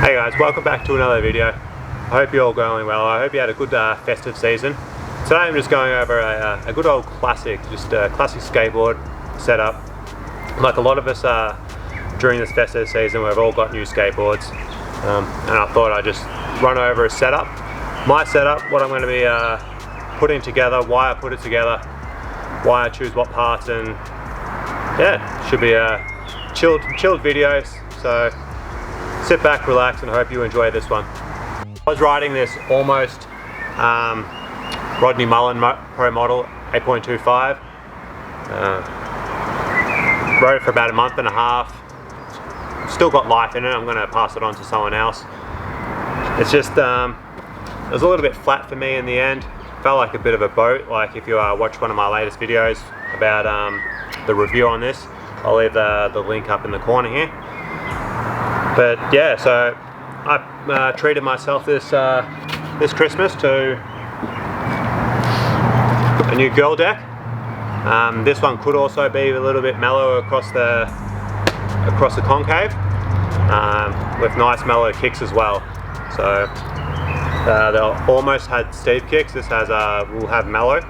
Hey guys, welcome back to another video. I hope you're all going well. I hope you had a good festive season. Today I'm just going over a good old classic, just a classic skateboard setup. Like a lot of us during this festive season, we've all got new skateboards, and I thought I'd just run over a setup. My setup, what I'm going to be putting together, why I put it together, why I choose what parts, and yeah, should be chilled videos. So sit back, relax, and hope you enjoy this one. I was riding this almost Rodney Mullen Pro model 8.25. Rode it for about a month and a half. Still got life in it. I'm going to pass it on to someone else. It's just it was a little bit flat for me in the end. Felt like a bit of a boat. Like if you watch one of my latest videos about the review on this, I'll leave the link up in the corner here. But yeah, so I treated myself this Christmas to a new girl deck. This one could also be a little bit mellow across the concave, with nice mellow kicks as well. So they almost had steep kicks. This will have mellow.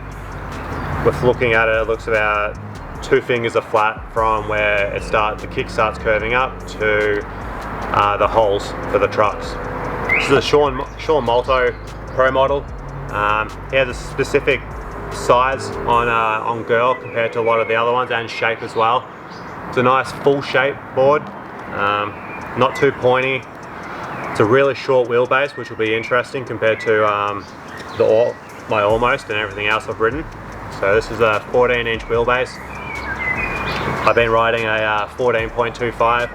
With looking at it, it looks about 2 fingers are flat from where the kick starts curving up to the holes for the trucks. This is a Sean Malto Pro model. He has a specific size on girl compared to a lot of the other ones, and shape as well. It's a nice full shape board, not too pointy. It's a really short wheelbase, which will be interesting compared to my Almost and everything else I've ridden. So this is a 14-inch wheelbase. I've been riding a 14.25.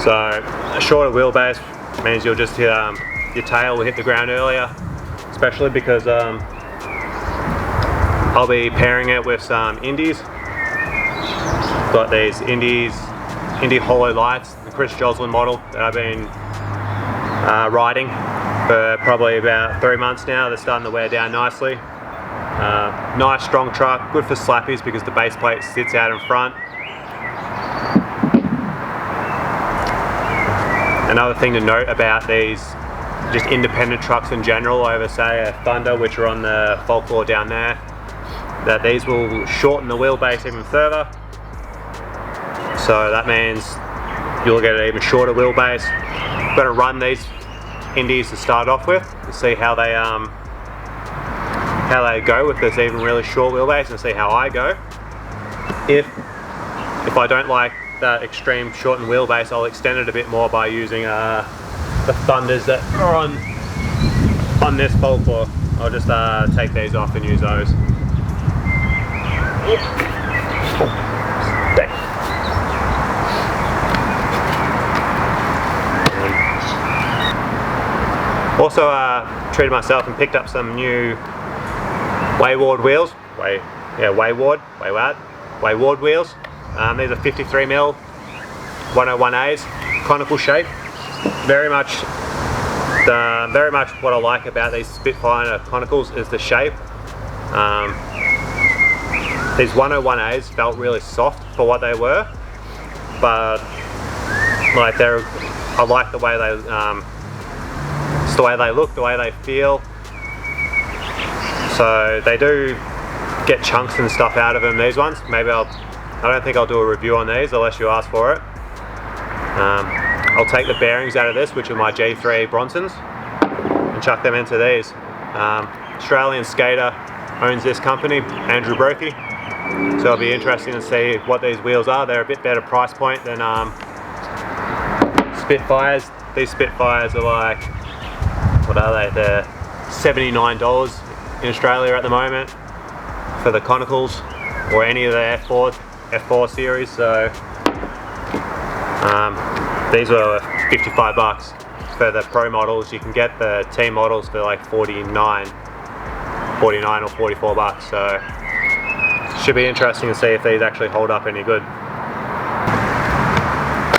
So a shorter wheelbase means you'll just your tail will hit the ground earlier, especially because I'll be pairing it with some Indies. Got these Indy Hollow Lights, the Chris Joslin model that I've been riding for probably about 3 months now. They're starting to wear down nicely. Nice strong truck, good for slappies because the base plate sits out in front. Another thing to note about these just independent trucks in general over say a Thunder, which are on the Folklore down there, that these will shorten the wheelbase even further. So that means you'll get an even shorter wheelbase. I'm going to run these Indies to start off with to see how they go with this even really short wheelbase, and see how I go. If I don't like that extreme shortened wheelbase, I'll extend it a bit more by using the Thunders that are on this Folklore. I'll just take these off and use those. Also treated myself and picked up some new Wayward wheels. Wayward wheels. These are 53mm 101As, conical shape. Very much what I like about these Spitfire conicals is the shape. These 101As felt really soft for what they were, but like I like the way they, it's the way they look, the way they feel. So they do get chunks and stuff out of them, these ones. Maybe I don't think I'll do a review on these unless you ask for it. I'll take the bearings out of this, which are my G3 Bronsons, and chuck them into these. Australian skater owns this company, Andrew Brophy. So it'll be interesting to see what these wheels are. They're a bit better price point than Spitfires. These Spitfires are like, what are they? They're $79 in Australia at the moment for the conicals, or any of the F4 series. So these were $55 for the Pro models. You can get the T models for like 49 or $44. So should be interesting to see if these actually hold up any good.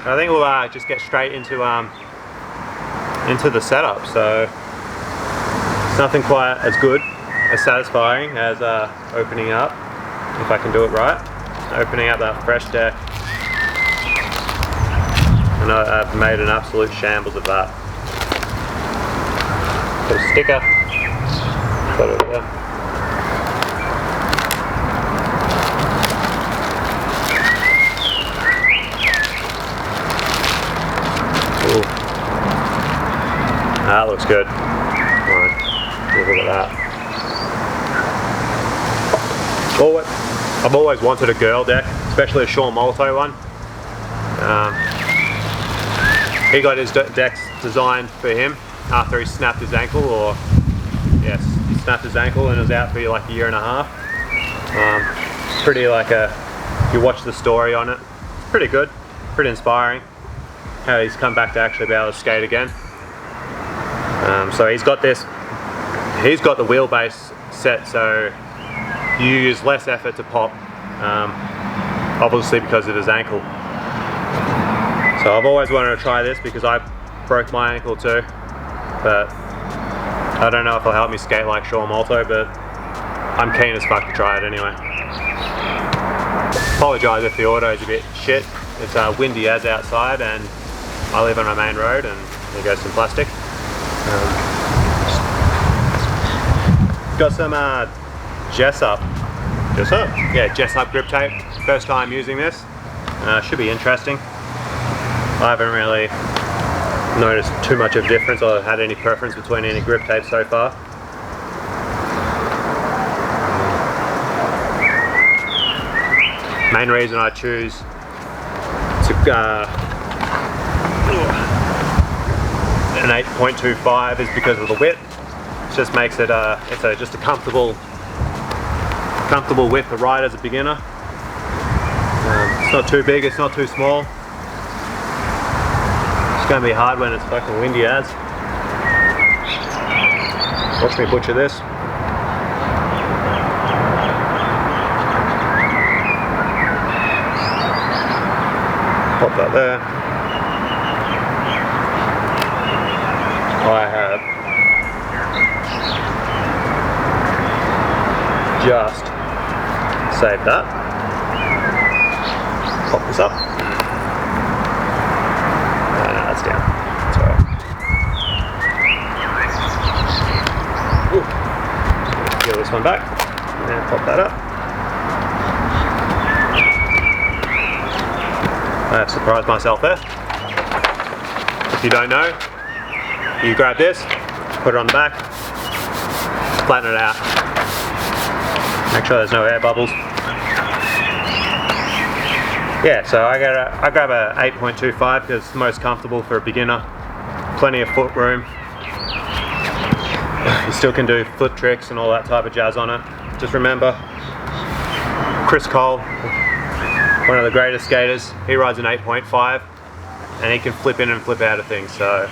I think we'll just get straight into the setup. So it's nothing quite as good, as satisfying as opening up, if I can do it right, opening up that fresh deck and I've made an absolute shambles of that. Put a sticker, put it there. Ooh. That looks good. Alright, look at that. I've always wanted a girl deck, especially a Sean Malto one. He got his decks designed for him after he snapped his ankle, or yes, he snapped his ankle and was out for like a year and a half. Pretty like if you watch the story on it, it's pretty good, pretty inspiring how he's come back to actually be able to skate again. So he's got the wheelbase set, so you use less effort to pop, obviously because of his ankle. So I've always wanted to try this because I broke my ankle too, but I don't know if it'll help me skate like Sean Malto, but I'm keen as fuck to try it anyway. Apologise if the audio is a bit shit. It's windy as outside, and I live on a main road, and there goes some plastic. Got some Jessup grip tape. First time using this. Should be interesting. I haven't really noticed too much of a difference or had any preference between any grip tape so far. Main reason I choose to an 8.25 is because of the width. It just makes it just a comfortable width to ride as a beginner. It's not too big, it's not too small. It's going to be hard when it's fucking windy as. Watch me butcher this. Pop that there. I have just saved that. Pop this up. No, that's down. That's alright. Peel this one back and pop that up. I have surprised myself there. If you don't know, you grab this, put it on the back, flatten it out. Make sure there's no air bubbles. Yeah, so I grab a 8.25 because it's the most comfortable for a beginner. Plenty of foot room. You still can do foot tricks and all that type of jazz on it. Just remember, Chris Cole, one of the greatest skaters, he rides an 8.5 and he can flip in and flip out of things. So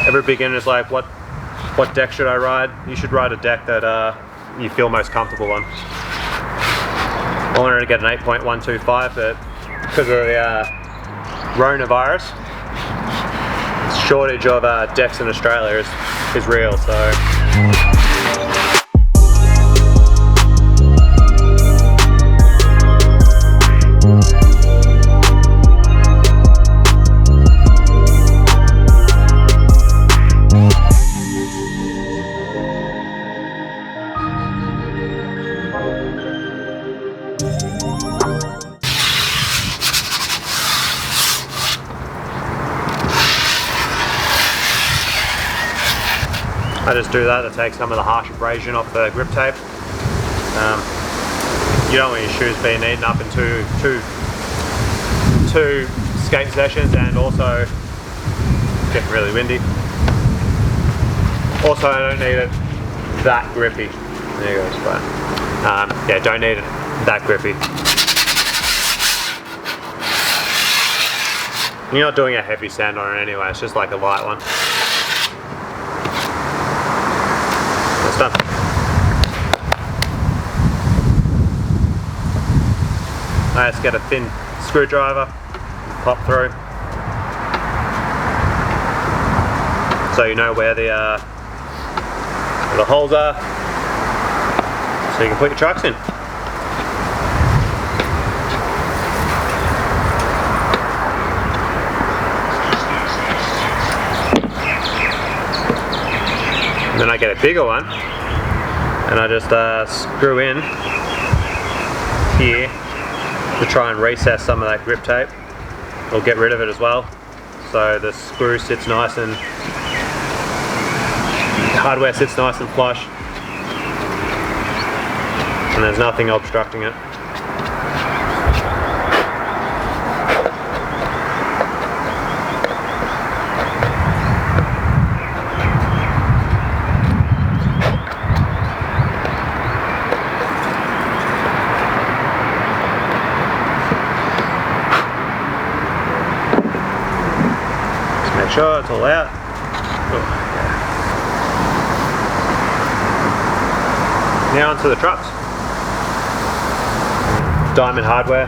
every beginner is like, what deck should I ride? You should ride a deck that you feel most comfortable on. I wanted to get an 8.125, but because of the coronavirus, the shortage of decks in Australia is real. So. I just do that to take some of the harsh abrasion off the grip tape. You don't want your shoes being eaten up in two skate sessions, and also getting really windy. Also, I don't need it that grippy. There you go, it's fine. Yeah, don't need it that grippy. You're not doing a heavy sand on it anyway, it's just like a light one. That's done. I just get a thin screwdriver, pop through, so you know where the holes are, so you can put your trucks in. And then I get a bigger one and I just screw in here to try and recess some of that grip tape. It'll get rid of it as well, so the screw sits nice and hardware sits nice and flush, and there's nothing obstructing it. Make sure it's all out. Oh, yeah. Now onto the trucks. Diamond hardware.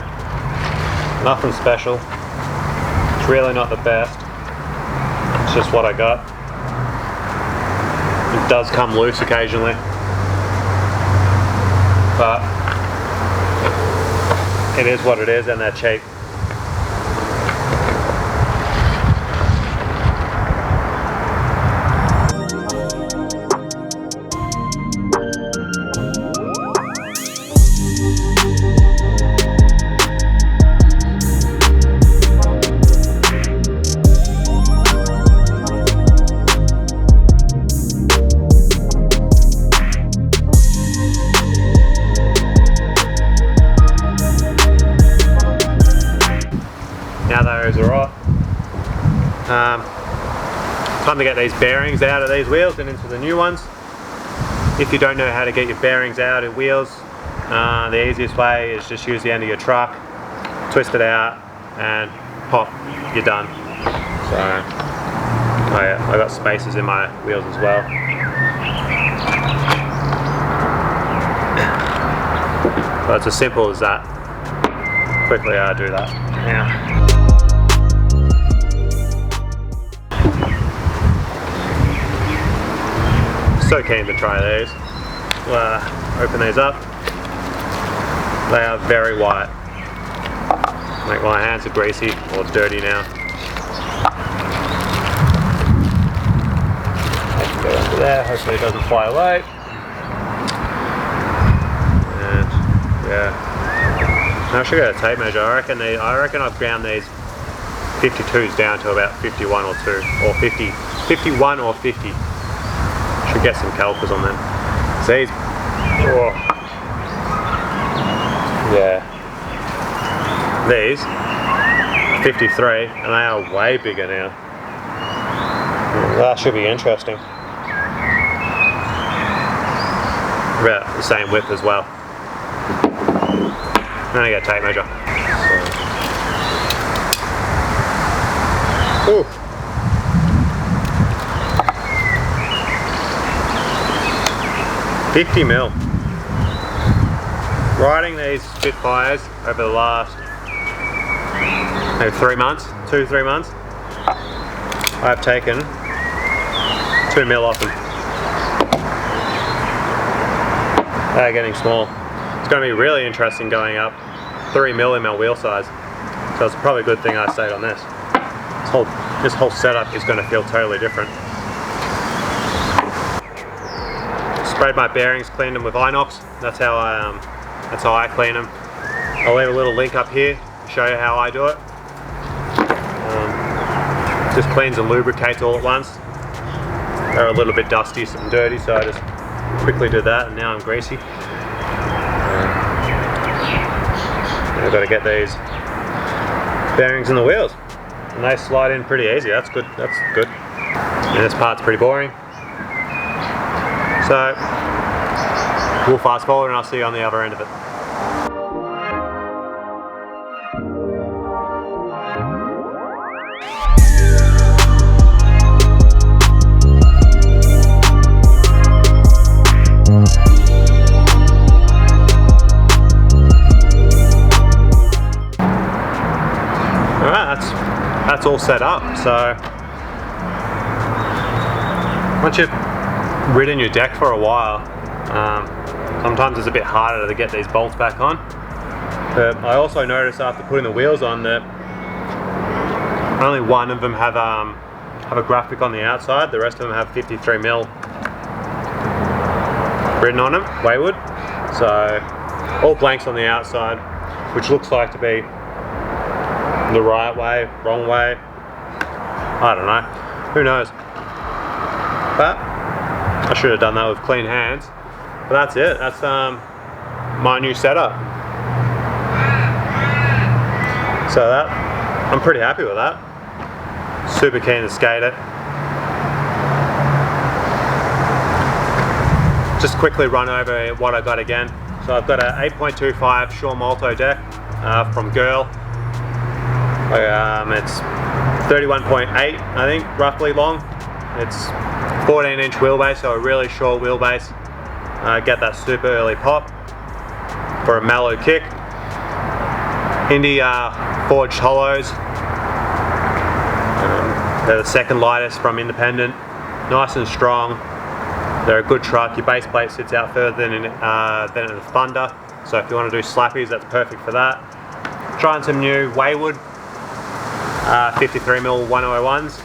Nothing special. It's really not the best. It's just what I got. It does come loose occasionally, but it is what it is, and they're cheap. Now those are off. Time to get these bearings out of these wheels and into the new ones. If you don't know how to get your bearings out of wheels, the easiest way is just use the end of your truck, twist it out, and pop, you're done. So, oh yeah, I got spacers in my wheels as well. So it's as simple as that. Quickly I do that now. So keen to try these. Open these up. They are very white. Like, my hands are greasy or dirty now. I can go under there, hopefully it doesn't fly away. And yeah. I should get a tape measure. I reckon I've ground these 52s down to about 51 or 2, or 50. 51 or 50. Should get some calipers on them. So these, oh, yeah, these 53, and they are way bigger now. That should be interesting. About the same width as well. Then I get a tape measure. So. Ooh. 50 mil. Riding these Spitfires over the last maybe 3 months, 2-3 months, I've taken 2 mil off them. They're getting small. It's going to be really interesting going up 3 mil in my wheel size. So it's probably a good thing I stayed on this. This whole setup is going to feel totally different. Sprayed my bearings, cleaned them with Inox. That's how I clean them. I'll leave a little link up here to show you how I do it. Just cleans and lubricates all at once. They're a little bit dusty and dirty, so I just quickly did that, and now I'm greasy. I've got to get these bearings in the wheels, and they slide in pretty easy. That's good. That's good. And this part's pretty boring. So we'll fast forward and I'll see you on the other end of it. Alright, that's all set up. So once you've ridden your deck for a while, sometimes it's a bit harder to get these bolts back on. But I also noticed after putting the wheels on that only one of them have a graphic on the outside. The rest of them have 53 mil written on them, Wayward. So all blanks on the outside, which looks like to be the right way, wrong way. I don't know, who knows. But I should have done that with clean hands. But that's it, that's my new setup. So that, I'm pretty happy with that. Super keen to skate it. Just quickly run over what I got again. So I've got a 8.25 Shore Malto deck from Girl. It's 31.8, I think, roughly long. It's 14-inch wheelbase, so a really short wheelbase. Get that super early pop for a mellow kick. Indy forged hollows. They're the second lightest from Independent. Nice and strong. They're a good truck. Your base plate sits out further than in the Thunder. So if you want to do slappies, that's perfect for that. Trying some new Wayward 53mm 101s.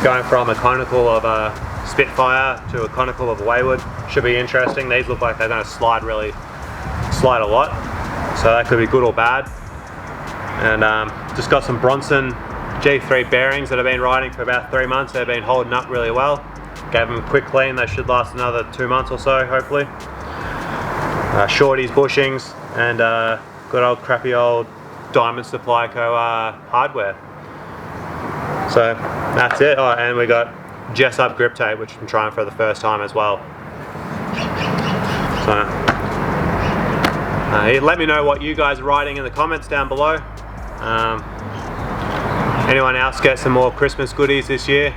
Going from a conical of a Spitfire to a conical of a Wayward. Should be interesting. These look like they're going to slide a lot. So that could be good or bad. And just got some Bronson G3 Bearings that I've been riding for about 3 months. They've been holding up really well. Gave them a quick clean. They should last another 2 months or so, hopefully. Shortys Bushings and good old crappy old Diamond Supply Co. hardware. So that's it. Oh, and we got Jessup grip tape, which I'm trying for the first time as well. So let me know what you guys are riding in the comments down below. Anyone else get some more Christmas goodies this year?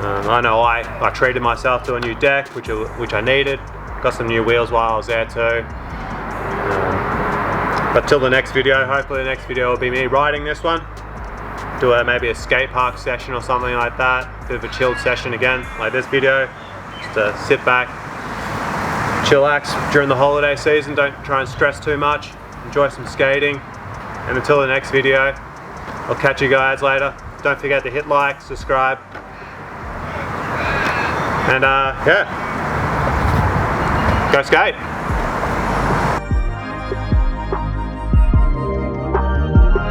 I know I treated myself to a new deck, which I needed. Got some new wheels while I was there too. But till the next video, hopefully the next video will be me riding this one. Do maybe a skate park session or something like that. Bit of a chilled session again, like this video. Just to sit back, chillax during the holiday season. Don't try and stress too much. Enjoy some skating. And until the next video, I'll catch you guys later. Don't forget to hit like, subscribe. And yeah, go skate.